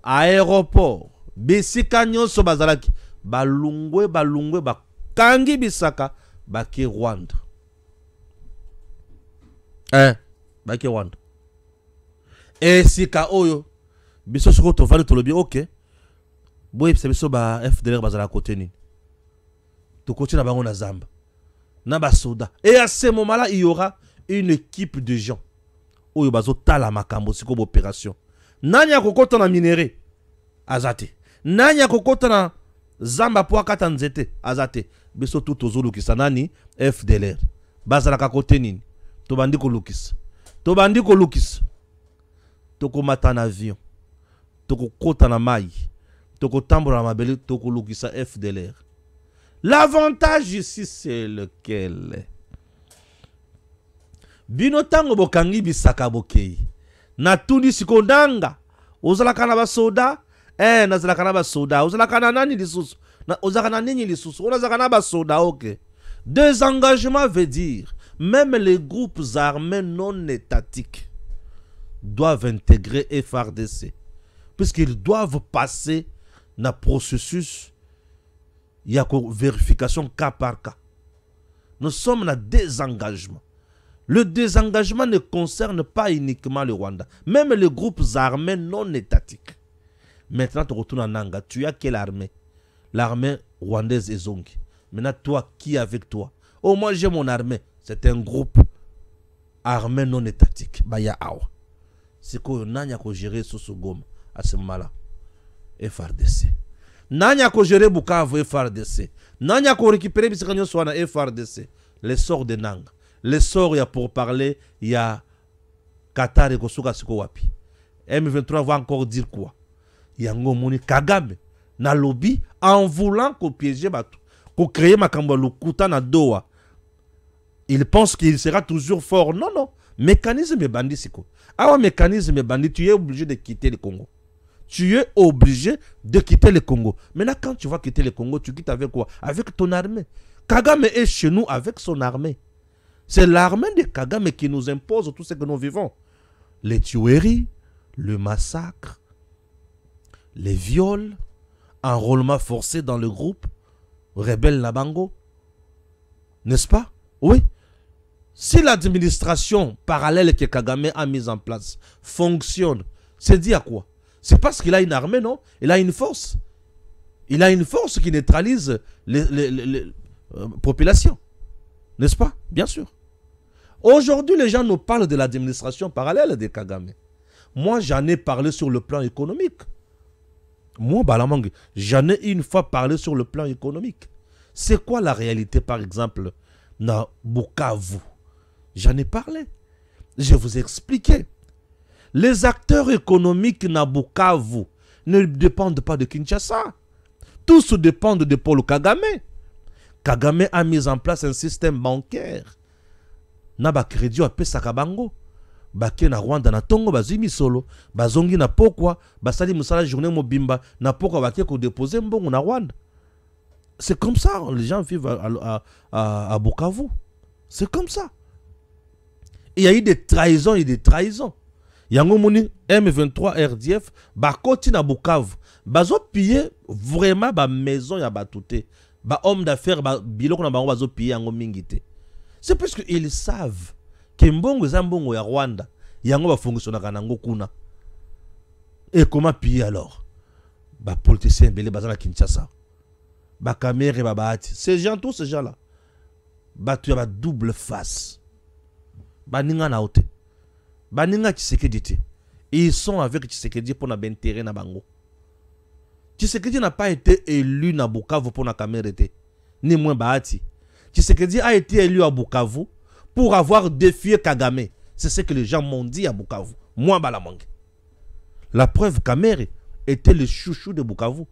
Aéroport. Bisika nyonso bazalaki. Ba lungwe ba kangi bisaka. Ba ki Rwanda. Ba ki Rwanda. Et sika oyo. Biso soko tovali tolobi ok. Boye biso ba FDLR bazala côté ni. To côté na bango na Zamba. Na ba soda. Et à ce moment-là, il y aura une équipe de gens. Oyo bazo tala makambo siko opération. Nanya kokota na minéré. Azate. Nanya kokota na Zamba po akata nzete. Azate. Biso tout ozulu kisanani FDLR. Bazala ka côté nini. To bandi ko lukis. To bandi ko lukis. To ko mata na avion. To ko kota na mai. Toko tamboura mabeli, toko lukisa FDLR. L'avantage ici, c'est lequel? Bino tango bokangi bisaka bokei. Na tuni sikondanga. Ozalaka na basoda. Nazalaka na basoda. Ozalaka na nani lisusu. Ozalaka na nini lisusu. Ozalaka na basoda, ok. Deux engagements veut dire, même les groupes armés non étatiques doivent intégrer FRDC. Puisqu'ils doivent passer na processus, il y a une vérification cas par cas. Nous sommes dans désengagement. Le désengagement ne concerne pas uniquement le Rwanda, même les groupes armés non étatiques. Maintenant, tu retournes en Nanga. Tu as quelle armée? L'armée rwandaise est Zongi. Maintenant, toi, qui est avec toi? Oh, moi, j'ai mon armée. C'est un groupe armé non étatique. Baya Awa. C'est qu'on a géré sous ce gomme à ce moment-là. FRDC. Nanya ko gérer Bukavu FRDC. Nanya ko récupérer bisakanyo soit na FRDC. Les sorts de Nanga. Les sorts, il y a pour parler, il y a Qatar et Kosuka Siko Wapi. M23 va encore dire quoi? Il y a Ngomoni Kagame na lobby en voulant qu'on piéger Batu. Qu'on crée Makamba Lukuta na Doha. Il pense qu'il sera toujours fort. Non, non. Mécanisme est bandit, Siko. Ah, mécanisme est bandit, tu es obligé de quitter le Congo. Tu es obligé de quitter le Congo. Maintenant, quand tu vas quitter le Congo, tu quittes avec quoi? Avec ton armée. Kagame est chez nous avec son armée. C'est l'armée de Kagame qui nous impose tout ce que nous vivons. Les tueries, le massacre, les viols, enrôlement forcé dans le groupe, rebelle Nabango. N'est-ce pas? Oui. Si l'administration parallèle que Kagame a mise en place fonctionne, c'est dit à quoi? C'est parce qu'il a une armée, non? Il a une force. Il a une force qui neutralise les populations. N'est-ce pas? Bien sûr. Aujourd'hui, les gens nous parlent de l'administration parallèle de Kagame. Moi, j'en ai parlé sur le plan économique. Moi, Balamang, j'en ai une fois parlé sur le plan économique. C'est quoi la réalité, par exemple, dans Bukavu? J'en ai parlé. Je vous ai expliqué. Les acteurs économiques dans Bukavu ne dépendent pas de Kinshasa. Tous dépendent de Paul Kagame. Kagame a mis en place un système bancaire. Naba crédit à Pesakabango. Baké na Rwanda na Tongo bazimi solo. Bazongi na pokwa. Basali musala journée mobimba. Na pokwa baké ko déposer mbongo na Rwanda. C'est comme ça, les gens vivent à Bukavu. C'est comme ça. Il y a eu des trahisons et des trahisons. Yango moni M23 RDF bakoti na Bukavu. Bazo piller vraiment ba maison ya batouté. ba homme d'affaires ba biloko na bango bazo payer yango mingi te. C'est parce que ils savent que mbongo za mbongo ya Rwanda yango ba fonctionnaka nango kuna. Et comment payer alors? Ba politiciens belé bazana Kinshasa. Ba Kamere ba Bahati. Ces gens, tous ces gens-là. Ba tu as double face. Ba ninga na ote. Ba ninga Tshisekedi te. Ils sont avec Tshisekedi pour na intérêt na bango. Tshisekedi n'a pas été élu na Bukavu pour na Kamere te. Ni moins Bahati. Tshisekedi a été élu à Bukavu pour avoir défié Kagame. C'est ce que les gens m'ont dit à Bukavu. Moi Balamangue. La preuve, Kamere était le chouchou de Bukavu.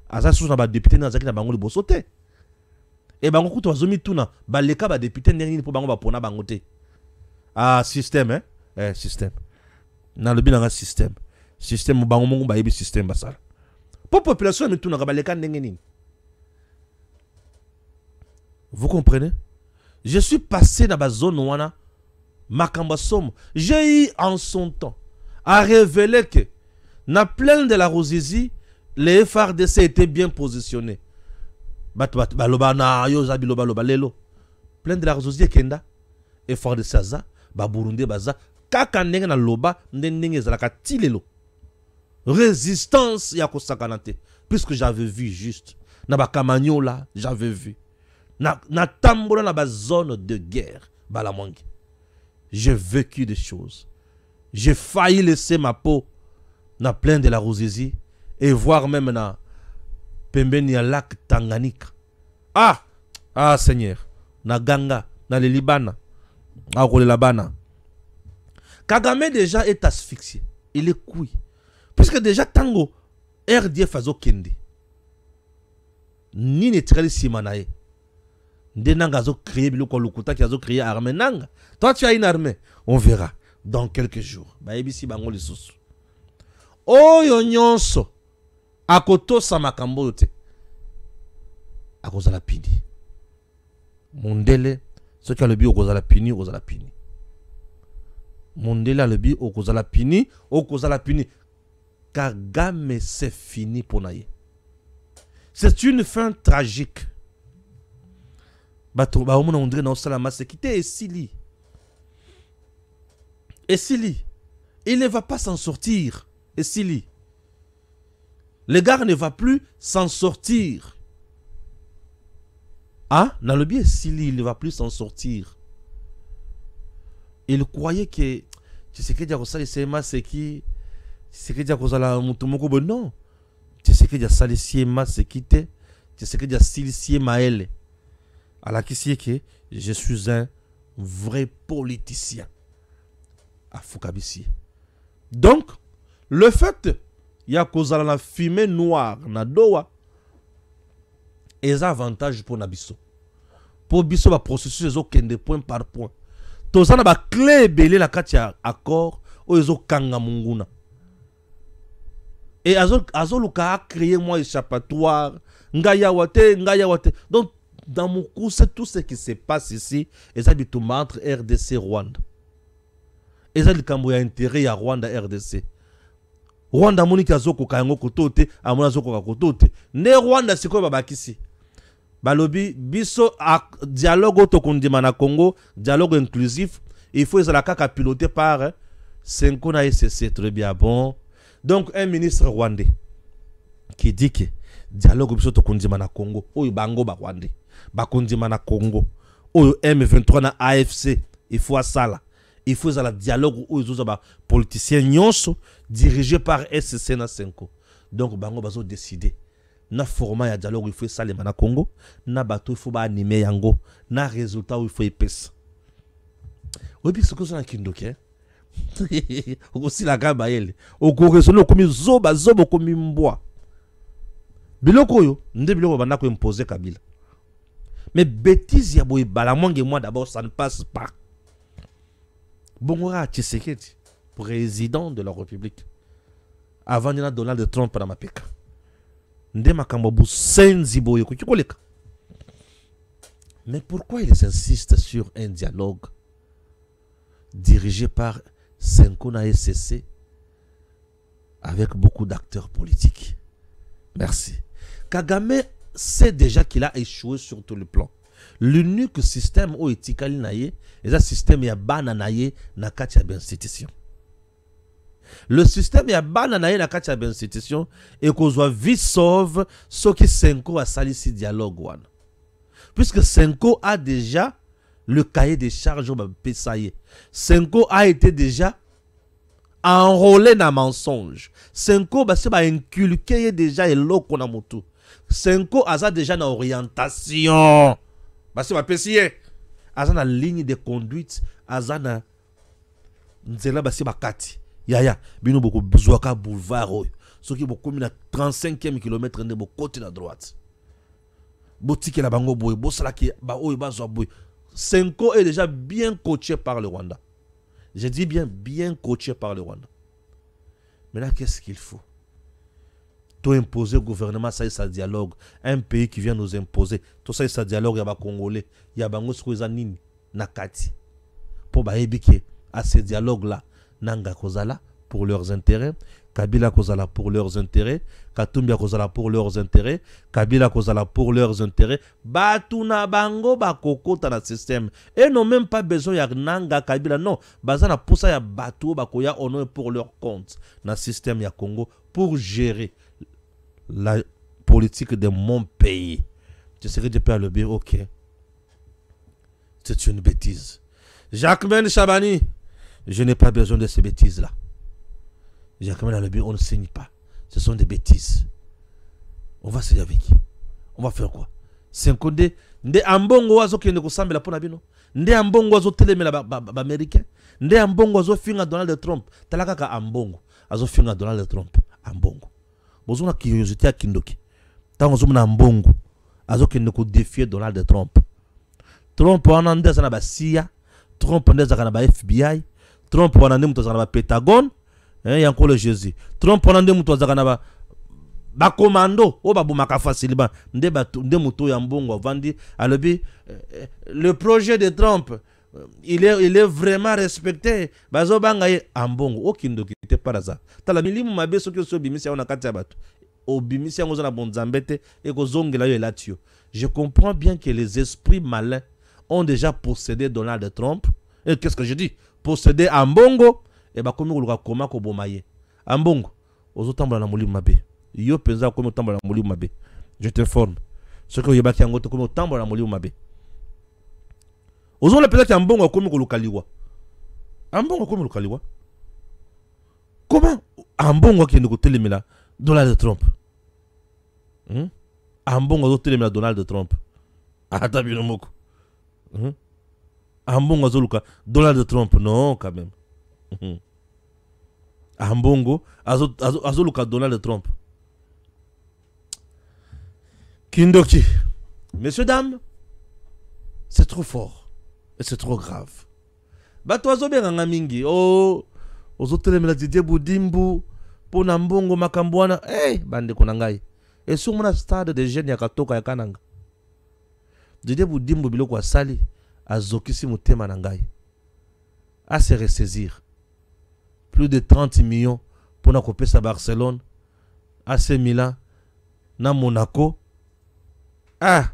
Asa sous na député na zaki na bango le bosote. Et bango kuto azomi tuna ba leka ba député ndengi pour bango ba pona bango te. Ah système hein? Système. Na le bilanga système. Système bango mongo ba yebi système basala. Pour population mi tuna ba leka ndengi nini. Vous comprenez? Je suis passé dans la zone wana makamba somme. J'ai eu en son temps à révéler que na plaine de la Ruzizi, les FRDC étaient bien positionnés. Baloba na yo zabi loba loba lelo. Plaine de la Ruzizi kenda FRDC aza, ba Burundi baza, kaka ndenge na loba ndenge zalaka tilelo. Résistance ya kosakanate puisque j'avais vu juste na ba Kamanyo là, j'avais vu. Na tambola na ba zone de guerre, Balamangue. J'ai vécu des choses. J'ai failli laisser ma peau na plaine de la Ruzizi et voir même na pembeni ya lac Tanganyika. Ah Seigneur, na Ganga, na le Libana, na Labana. Kagame déjà est asphyxié, il est couille. Puisque déjà tango RDF azo kende. Ni ne treli simanaye. Ndenanga azo créé biloko lukuta qui azo créé armée nanga. Toi tu as une armée, on verra dans quelques jours. Ba ebisi bango lisusu. Oyo nyonso akotosa makambo yote akozala pini mondele soki alobi okozala pini mondele alobi okozala pini Kagame c'est fini pour naye. C'est une fin tragique. Bato ba omona ondre na osala masekite esili il ne va pas s'en sortir. Et Sili, le gars ne va plus s'en sortir. Ah, dans le biais Sili, il ne va plus s'en sortir. Il croyait que Tshisekedi a sali sema seki, Tshisekedi a sala mutumoko bon non. Tshisekedi a sali sema sekite, Tshisekedi a sili sema ele. Alors qui c'est que je suis un vrai politicien. À Fukabisi. Donc le fait il y a causé la fumée noire na dowa et avantage pour Nabiso. Pour biso ba processus au kende point par point. Tozana ba clé belé la katia accord o ezo kanga munguna. Et azo luka a créé moi échappatoire ngaya wate. Donc dans mon cours c'est tout ce qui se passe ici et ça bitumba entre RDC Rwanda. Et ça likambo ya intérêt ya Rwanda RDC. Rwanda moniki azoko kayango kotote, amona azoko kotote. Ne Rwanda siko babakisi. Balobi biso dialogue autokondima na Congo, dialogue inclusif, il faut la kaka piloté par Senko na SCC très bien bon. Donc un ministre rwandais qui dit que dialogue biso autokondima na Congo, oyo bango ba Rwandais, ba kondima na Congo. Oyo M23 na AFC, il faut ça. Il faut un dialogue où ils ont politiciens nyonso dirigés par SCC na Senko. Donc bango bazo décider na format ya dialogue il faut ça les mana Congo, na bateau il faut ba animer yango, na résultat il faut épaisse. Obi ce que ça na kindoke. Aussi la gamba elle. Au correspondant comme zoba comme mbwa. Biloko yo, nde biloko bana ko imposer Kabila. Mais bêtise ya boy bala mwange moi d'abord ça ne passe pas. Bongora Tshisekedi, président de la République, avant de Donald Trump à Mapeka. Mais pourquoi ils insistent sur un dialogue dirigé par Senkona SCC avec beaucoup d'acteurs politiques? Merci. Kagame sait déjà qu'il a échoué sur tout le plan. L'unique système où etikali naye, et ça système ya bana naye na kati ya institution. Le système ya bana naye na kati ya institution et qu'on soit vite sauve ce qui Senko a sali si dialogue one. Puisque Senko a déjà le cahier des charges au Pesaye. Senko a été déjà enrôlé dans mensonge. Senko se ba inculqué déjà et l'eau qu'on a moutou. Senko a déjà une orientation. Parce que ma PCA a une ligne de conduite, a une nzela basi bakati. Yaya, bino beaucoup buzwaka boulevard oyo. Ce qui beaucoup na 35e kilomètre de côté la droite. Botike la bango boy, bosala ki ba oyo bazwa boy. Senko est déjà bien coaché par le Rwanda. Je dis bien coaché par le Rwanda. Maintenant, qu'est-ce qu'il faut? Tout imposer au gouvernement, ça y est, ça dialogue. Un pays qui vient nous imposer. Tout ça y est, ça dialogue, il y a des Congolais. Il y a des Congolais nakati. Pour que à ce dialogue-là, Nanga Kozala pour leurs intérêts, Kabila Kozala pour leurs intérêts, Katumbi Kozala pour leurs intérêts, Kabila Kozala pour leurs intérêts. Batuna bango bakoko dans le système. Et n'ont même pas besoin de Nanga Kabila. Non, bazana poussa ya batu bakoya ono pour leur compte dans le système ya Congo pour gérer la politique de mon pays. Tu sais que tu peux le dire, ok. C'est une bêtise. Jacques-Ben Chabani, je n'ai pas besoin de ces bêtises-là. Jacques-Ben a le but, on ne signe pas. Ce sont des bêtises. On va signer avec qui? On va faire quoi? C'est un condé. Nde ambongo wazo qui ne ressemble à Ponabino. Nde ambongo wazo telemela américain. Nde ambongo wazo finga Donald Trump. Talaka ambongo. Azo finga Donald Trump. Ambongo. Bozona curiosité à Kindoki. Tant qu'on a ambongo. Azo qui ne défier Donald Trump. Trump en ande ça na ba CIA. Trump en ande ça na ba FBI. Trump en ande muto ça na ba Pentagone. Il y a encore le Jésus. Trump en ande muto ça na ba commando o ba bumaka facilement nde muto ya mbongo vandi alobi le projet de Trump il est vraiment respecté bazo bangaye ambongo okindo kite paraza tala milimu mabeso ke so bimisi ona kati ya bato obimisi yango na bonzambete e ko zongela yo elatio. Je comprends bien que les esprits malins ont déjà possédé Donald Trump. Et qu'est-ce que je dis? Possédé ambongo et ba komi koluka koma ko bomaye ambongo ozotambola na mulimu mabe. Yo penza comme autant la moliu mabe. Je t'informe. Ce que yebaki yango to comme autant la moliu mabe. Ozo le penza ki ambongo comme ko lokaliwa. Ambongo comme lokaliwa. Comment ambongo ki ndiko telemela Donald Trump? Ambongo zo telemela Donald Trump. Ata bino moko. Ambongo zo luka Donald Trump non quand même. Ambongo azo luka Donald Trump. Kindoki, messieurs, dames, c'est trop fort et c'est trop grave. Bato azobera mingi, oh, ozotele mela Didier Boudimbu, pona mbongo makambwana, bande konangai. Et sur mon stade de jeunes yakatoka yakananga. Didier Boudimbu biloko asali, azokisi mutema nangai. À se ressaisir. Plus de 30 millions pour na kopesa Barcelone, AC Milan, na Monaco. Ah,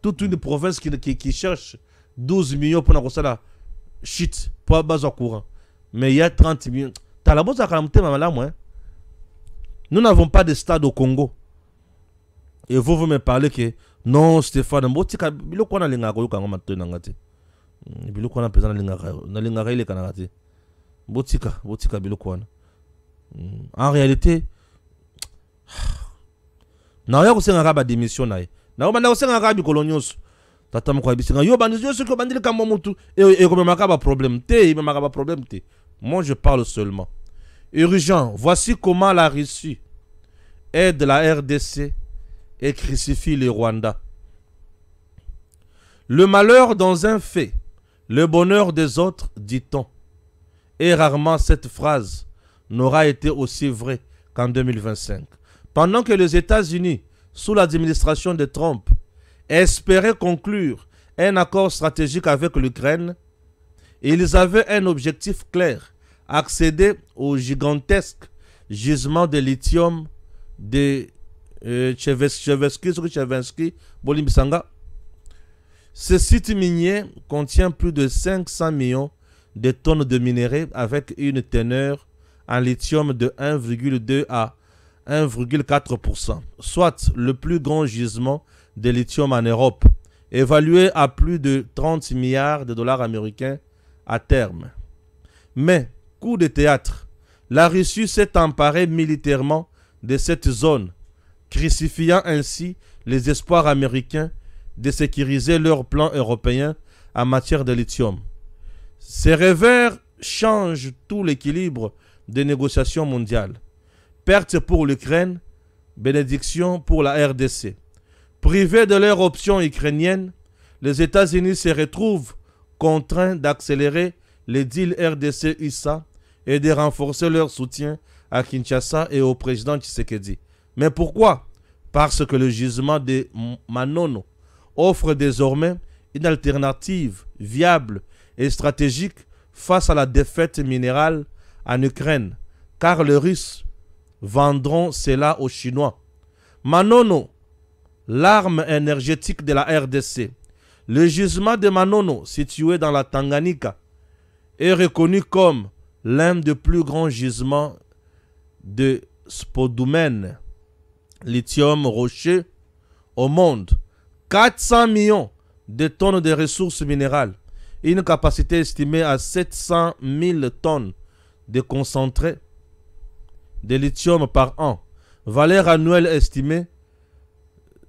toute une province qui cherche 12 millions pour la shit, pour base au courant. Mais il y a 30 millions. Nous n'avons pas de stade au Congo. Et vous me parlez que non, Stéphane, en réalité, na ya kusenga ba démission nae na banda kusenga ka bi kolonyoso tata mko bisinga yo bandi yo soko bandili kamba mutu e ko maka ba problème te maka ba problème te. Moi je parle seulement urgent. Voici comment la Russie aide la RDC et crucifie le Rwanda. Le malheur dans un fait, le bonheur des autres, dit-on. Et rarement cette phrase n'aura été aussi vraie qu'en 2025. Pendant que les États-Unis, sous l'administration de Trump, espéraient conclure un accord stratégique avec l'Ukraine, ils avaient un objectif clair, accéder au gigantesque gisement de lithium de Tchevensky, Bolimbisanga. Ce site minier contient plus de 500 millions de tonnes de minerais avec une teneur en lithium de 1,2 à 1,4%, soit le plus grand gisement de lithium en Europe, évalué à plus de 30 milliards de dollars américains à terme. Mais, coup de théâtre, la Russie s'est emparée militairement de cette zone, crucifiant ainsi les espoirs américains de sécuriser leur plan européen en matière de lithium. Ces revers changent tout l'équilibre des négociations mondiales. Perte pour l'Ukraine, bénédiction pour la RDC. Privés de leur option ukrainienne, les États-Unis se retrouvent contraints d'accélérer les deals RDC-USA et de renforcer leur soutien à Kinshasa et au président Tshisekedi. Mais pourquoi? Parce que le gisement de Manono offre désormais une alternative viable et stratégique face à la défaite minérale en Ukraine, car les Russes vendront cela aux Chinois. Manono, l'arme énergétique de la RDC. Le gisement de Manono, situé dans la Tanganyika, est reconnu comme l'un des plus grands gisements de spodumène, lithium rocher, au monde. 400 millions de tonnes de ressources minérales, une capacité estimée à 700 000 tonnes de concentré de lithium par an, valeur annuelle estimée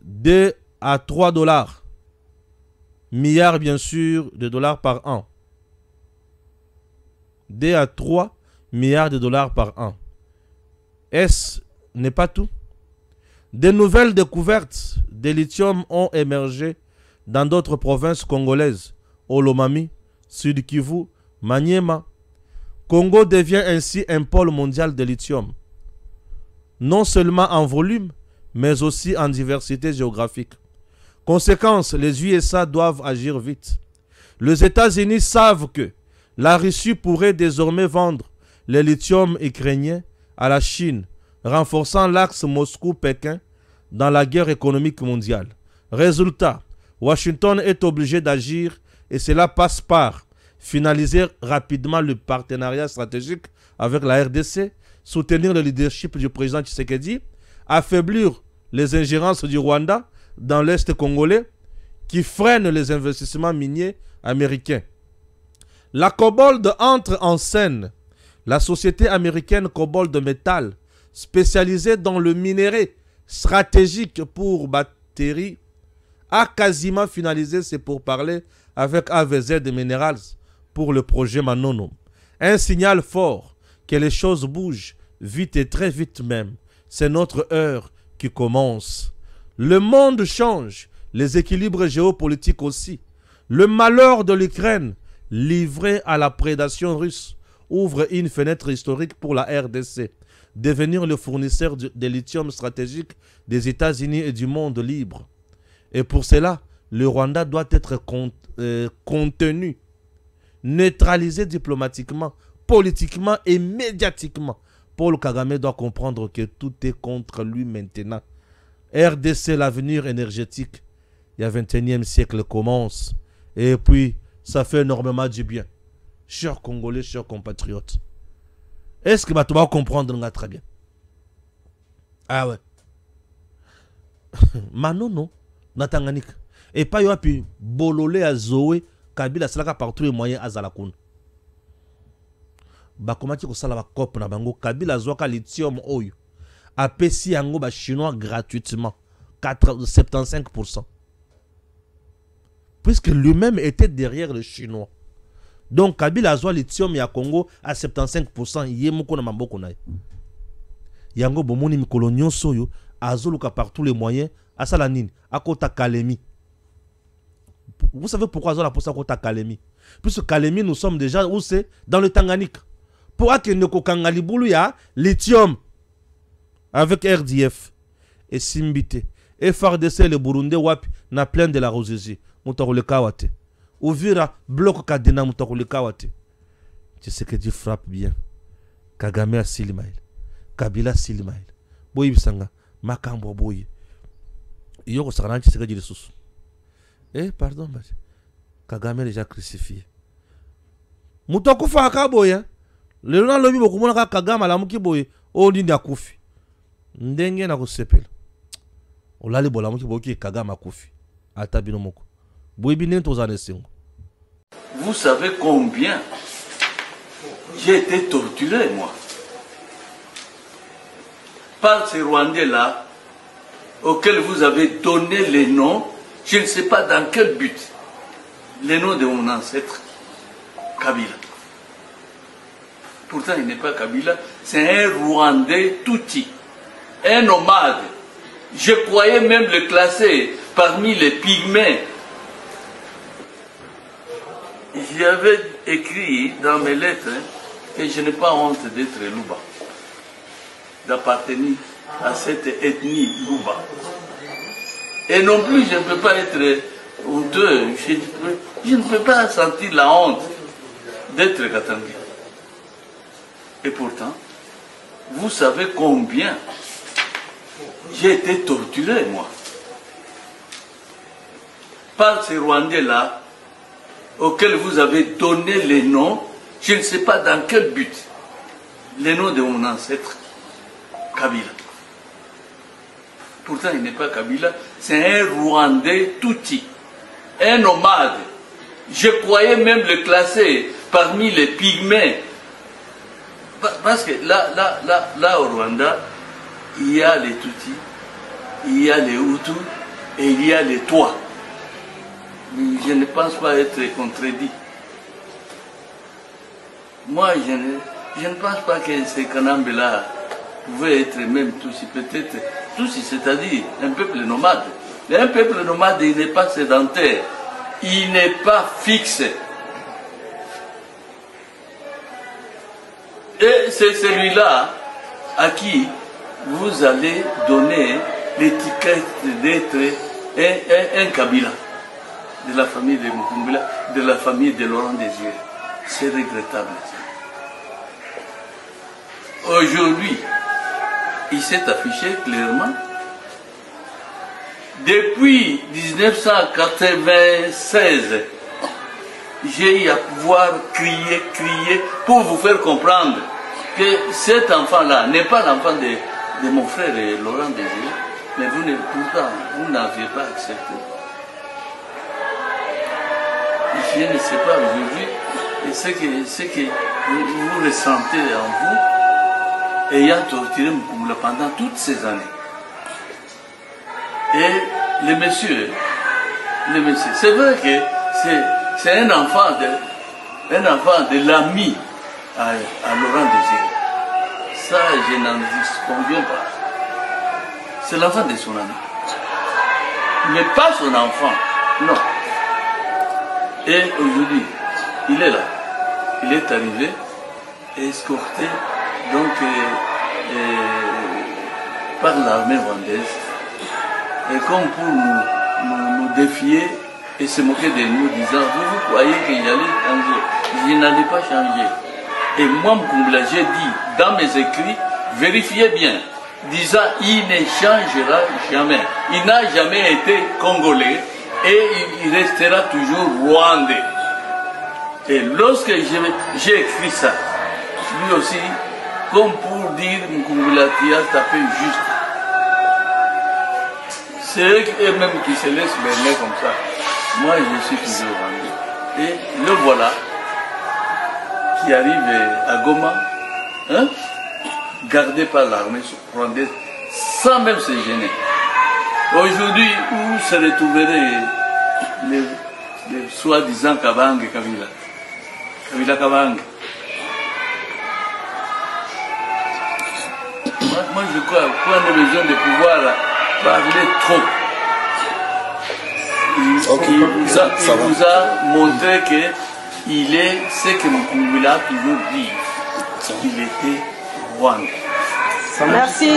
2 à 3 dollars, milliards bien sûr de dollars par an. 2 à 3 milliards de dollars par an. Est-ce n'est pas tout? De nouvelles découvertes de lithium ont émergé dans d'autres provinces congolaises, Olomami, Sud Kivu, Maniema. Congo devient ainsi un pôle mondial de lithium, non seulement en volume, mais aussi en diversité géographique. Conséquence, les USA doivent agir vite. Les États-Unis savent que la Russie pourrait désormais vendre le lithium ukrainien à la Chine, renforçant l'axe Moscou-Pékin dans la guerre économique mondiale. Résultat, Washington est obligé d'agir et cela passe par finaliser rapidement le partenariat stratégique avec la RDC, soutenir le leadership du président Tshisekedi, affaiblir les ingérences du Rwanda dans l'Est congolais qui freinent les investissements miniers américains. La Cobalt entre en scène. La société américaine Cobalt Metal, spécialisée dans le minerai stratégique pour batteries, a quasiment finalisé ses pourparlers avec AVZ Minerals pour le projet Manono. Un signal fort que les choses bougent vite et très vite même. C'est notre heure qui commence. Le monde change, les équilibres géopolitiques aussi. Le malheur de l'Ukraine, livré à la prédation russe, ouvre une fenêtre historique pour la RDC, devenir le fournisseur de lithium stratégique des États-Unis et du monde libre. Et pour cela, le Rwanda doit être contenu, neutralisé diplomatiquement, politiquement et médiatiquement. Paul Kagame doit comprendre que tout est contre lui maintenant. RDC, l'avenir énergétique, il y a 21e siècle commence. Et puis, ça fait énormément du bien. Chers Congolais, chers compatriotes. Est-ce que tu vas comprendre très bien? Ah ouais. Manono, Natanganik. Et pas yoapi, bololé à Zoé, Kabila salaka par tous les moyens à Zalakoun. Bakomati ko sala ba cop na bango, Kabila zoaka lithium oyo. A pesi yango ba chinois gratuitement. 75%. Puisque lui-même était derrière le chinois. Donc Kabila zoa lithium ya Congo à 75%. Yemoko na mamboko na. Yango bomoni mikolo nyonso yo azoluka par tous les moyens à Salanine, à Kota Kalemi. Vous savez pourquoi Azola pour ça Kota Kalemi? Puisque Kalemi, nous sommes déjà où c'est? Dans le Tanganyika. Pour que nous Kangalibulu ya lithium avec RDF et Simbité et FARDC le Burundi wap na plein de la Rosésie. Moutarole Kawate. Ouvira bloc Kadena Moutarole Kawate. Tu sais que Dieu frappe bien. Kagame a Silimaïl. Kabila Silimaïl. Boyibsanga. makambo boye yo ko sakana ci sega jili susu pardon basi Kagame déjà crucifié mutu akufa akaboye lelo na lobi bokumona ka Kagame alamuki boye o ndindi akufi ndenge na kusepela olali bolamuki boki Kagame akufi ata bino moko boye bine tozane sengo. Vous savez combien j'ai été torturé, moi, par ces Rwandais-là, auxquels vous avez donné les noms, je ne sais pas dans quel but, les noms de mon ancêtre, Kabila. Pourtant, il n'est pas Kabila, c'est un Rwandais Tutsi, un nomade. Je croyais même le classer parmi les pygmées. J'avais écrit dans mes lettres que je n'ai pas honte d'être Luba, d'appartenir à cette ethnie Luba. Et non plus, je ne peux pas être honteux, je ne peux pas sentir la honte d'être Katanga. Et pourtant, vous savez combien j'ai été torturé, moi, par ces Rwandais-là, auxquels vous avez donné les noms, je ne sais pas dans quel but, les noms de mon ancêtre, Kabila. Pourtant, il n'est pas Kabila, c'est un Rwandais Tutsi, un nomade. Je croyais même le classer parmi les pygmées. Parce que là au Rwanda, il y a les Tutsis, il y a les Hutus et il y a les Tois. Je ne pense pas être contredit. Moi, je ne pense pas que ces Kanambé-là pouvaient être même Tutsis, peut-être Tutsis, c'est-à-dire un peuple nomade. Mais un peuple nomade, il n'est pas sédentaire, il n'est pas fixe. Et c'est celui-là à qui vous allez donner l'étiquette d'être un Kabila. De la famille de Mukumbila, de la famille de Laurent Désiré. C'est regrettable. Aujourd'hui, il s'est affiché clairement. Depuis 1996, j'ai eu à pouvoir crier pour vous faire comprendre que cet enfant-là n'est pas l'enfant de mon frère Laurent Désiré, mais pourtant, vous n'aviez pas accepté. Je ne sais pas aujourd'hui, et ce que vous ressentez en vous, ayant torturé Mukungula pendant toutes ces années. Et le monsieur, c'est vrai que c'est un enfant de l'ami à Laurent Désiré. Ça, je n'en conviens pas. C'est l'enfant de son ami. Mais pas son enfant, non. Et aujourd'hui, il est là. Il est arrivé, escorté donc, par l'armée rwandaise. Et comme pour nous défier et se moquer de nous, disant, vous croyez qu'il allait changer? Je n'allais pas changer. Et moi, Mukungula, j'ai dit dans mes écrits, vérifiez bien, disant, il ne changera jamais. Il n'a jamais été congolais. Et il restera toujours rwandais. Et lorsque j'ai écrit ça, lui aussi, comme pour dire Mukungula qui a tapé juste, c'est eux-mêmes qui se laissent berner comme ça. Moi, je suis toujours rwandais. Et le voilà, qui arrive à Goma, hein, gardé par l'armée rwandaise, sans même se gêner. Aujourd'hui, où se retrouveraient les soi-disant Kabanga Kabila Kabanga. Moi, je crois qu'on a besoin de pouvoir parler trop. Il vous a montré qu'il est ce que Mukungula a toujours dit. Il était Rwanda. Merci.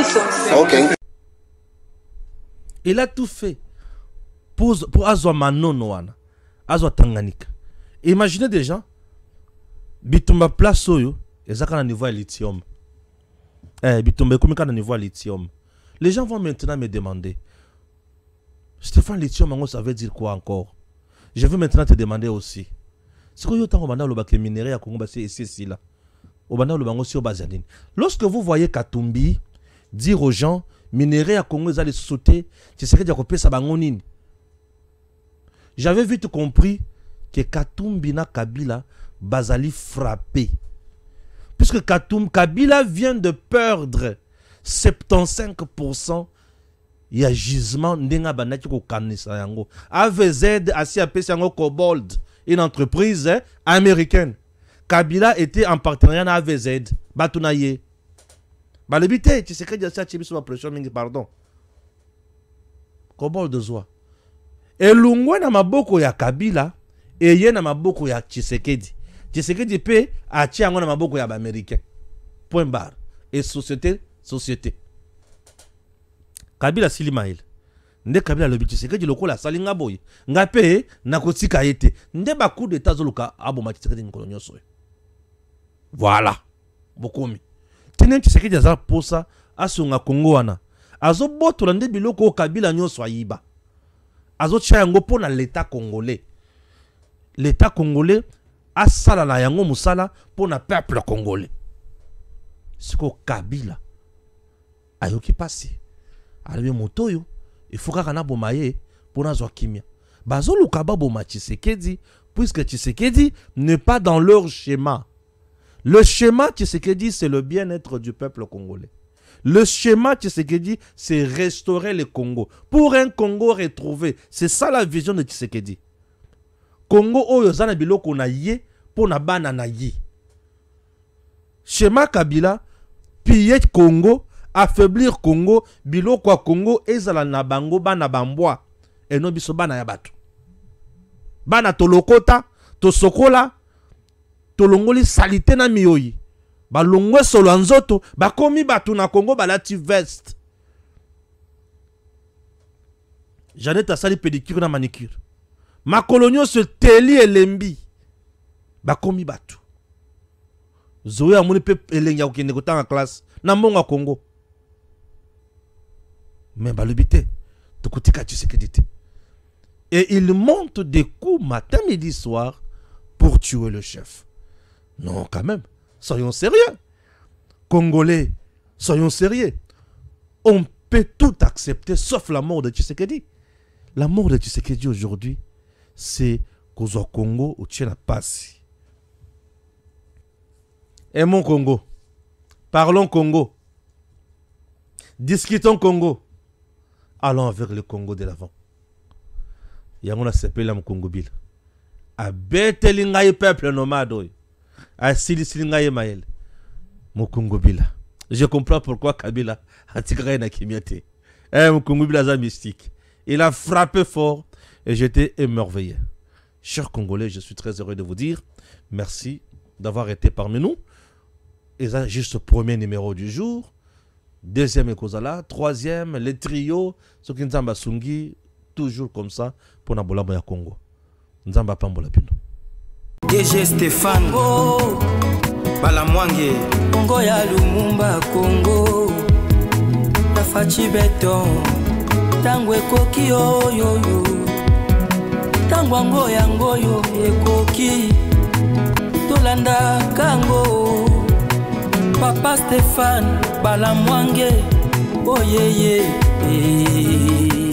Okay. Il a tout fait pour Azwa Manono wana, Azwa Tanganyika. Imaginez déjà, bitumba place oyo, ezaka na niveau ya lithium. Bitumba ekomika na niveau ya lithium. Les gens vont maintenant me demander, Stéphane Lithium Mango, ça veut dire quoi encore? Je veux maintenant te demander aussi. C'est quoi autant au le bac minerai à Congo c'est ici là. Au le bango sur Bazanine. Lorsque vous voyez Katumbi dire aux gens minerai à Congo ils allaient sauter, c'est ce que j'ai compris ça bangonine. J'avais vite compris que Katumbi na Kabila Bazali frappé. Puisque Kabila vient de perdre 75%. Il y a gisement ndenga banati ko kanisa yango. AVZ asi apesi yango Cobalt, une entreprise américaine. Kabila était en partenariat avec AVZ. Batunaye. Balebite, tu sais que j'ai ça sur ma pression mingi pardon. Cobalt de Zoa. Et lungwe na maboko ya Kabila et ye na maboko ya Tshisekedi. Tshisekedi pe achi yango na maboko ya ba américain. Point barre. Et société. Kabila Silimail. Nde Kabila lobi Tshisekedi lokola salinga boy. Ngape na kotika yete. Nde ba coup d'état zoluka aboma Tshisekedi nkolonyo soye. Voilà. Bokomi. Tenen Tshisekedi aza posa asunga Kongo wana. Azo botola nde biloko Kabila nyoso ayiba. Azo tia yango pona l'état congolais. L'état congolais a sala na yango musala pona peuple congolais. Siko Kabila ayoki pasi. Alibe motoyo il faut kana bomaye pona zwa kimia. Bazo lukaba boma Tshisekedi puisque Tshisekedi n'est pas dans leur schéma. Le schéma Tshisekedi c'est le bien-être du peuple congolais. Le schéma Tshisekedi c'est restaurer le Congo pour un Congo retrouvé. C'est ça la vision de Tshisekedi. Congo oyo zana biloko na ye pona bana na ye. Schéma Kabila piller Congo, affaiblir Congo, biloko a Congo ezala na bango bana bambwa et non biso bana ya batu. Bana tolokota, to sokola, tolongoli salite na miyoyi. Ba longwe solo anzoto, ba komi batu na Congo balati veste. Janet a sali pédicure na manicure. Ma colonio se teli elembi. Ba komi batu. Zoé a moni pe elenya okende kota en classe. Na mbonga Congo. Mais balubité. Tokotika Tshisekedi te. Et il monte des coups matin, midi, soir pour tuer le chef. Non, quand même. Soyons sérieux. Congolais, soyons sérieux. On peut tout accepter sauf la mort de Tshisekedi. La mort de Tshisekedi aujourd'hui, c'est qu'au Congo, où tu n'as pas si. Aimons Congo. Parlons Congo. Discutons Congo. Allons vers le Congo de l'avant. Yangona s'appelle la Congo Bill. A betelingaye peuple nomade. A silisingaye mael. Mon Congo Bill. Je comprends pourquoi Kabila a tiré na kimiate. Mon Congo Bill a mystique. Il a frappé fort et j'étais émerveillé. Chers Congolais, je suis très heureux de vous dire merci d'avoir été parmi nous. Et ça, juste le premier numéro du jour. Deuxième Ekozala. Troisième, les trios. Ce qui nous a sungi, toujours comme ça, pour Nabola Moya Congo. Nous avons pas Mbola Pino. DG Stéphane Go. Balamwange. Congo ya Lumumba Congo. Tafachi Beton. Tangwe Koki yo yo yo. Tangwango yango yo ekoki. Tolanda Kango. Papa Stéphane Balamwange. Oh yeah yeah.